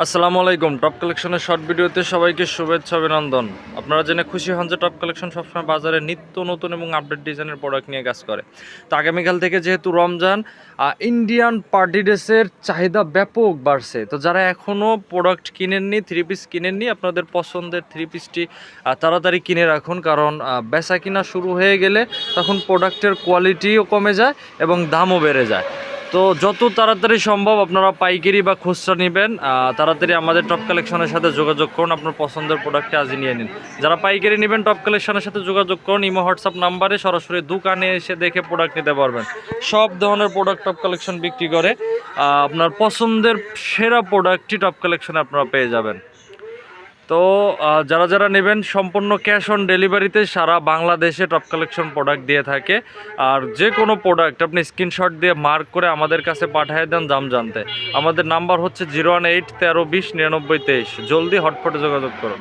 আসসালামু আলাইকুম। টপ কালেকশনের শর্ট ভিডিওতে সবাইকে শুভেচ্ছা অভিনন্দন। আপনারা জেনে খুশি হন যে টপ কালেকশন সবসময় বাজারে নিত্য নতুন এবং আপডেট ডিজাইনের প্রোডাক্ট নিয়ে কাজ করে। তো আগামীকাল থেকে যেহেতু রমজান, ইন্ডিয়ান পার্টি ড্রেসের চাহিদা ব্যাপক বাড়ছে। তো যারা এখনও প্রোডাক্ট কিনেননি, থ্রি পিস কিনেননি, আপনাদের পছন্দের থ্রি পিসটি তাড়াতাড়ি কিনে রাখুন, কারণ বেচা কিনা শুরু হয়ে গেলে তখন প্রোডাক্টের কোয়ালিটিও কমে যায় এবং দামও বেড়ে যায়। তো যত তাড়াতাড়ি সম্ভব আপনারা পাইকারি বা খুচরা নেবেন, তাড়াতাড়ি আমাদের টপ কালেকশনের সাথে যোগাযোগ করুন। আপনার পছন্দের প্রোডাক্টটি আজই নিয়ে নিন। যারা পাইকারি নেবেন টপ কালেকশনের সাথে যোগাযোগ করুন। ইমো হোয়াটসঅ্যাপ নাম্বারে সরাসরি দোকানে এসে দেখে প্রোডাক্ট নিতে পারবেন। সব ধরনের প্রোডাক্ট টপ কালেকশন বিক্রি করে। আপনার পছন্দের সেরা প্রোডাক্টটি টপ কালেকশনে আপনারা পেয়ে যাবেন। তো যারা যারা নেবেন সম্পূর্ণ ক্যাশ অন ডেলিভারিতে সারা বাংলাদেশে টপ কালেকশন প্রোডাক্ট দিয়ে থাকে। আর যে কোনো প্রোডাক্ট আপনি স্ক্রিনশট দিয়ে মার্ক করে আমাদের কাছে পাঠিয়ে দেন দাম জানতে। আমাদের নাম্বার হচ্ছে 018 13 20 99 23। জলদি হটপটে যোগাযোগ করুন।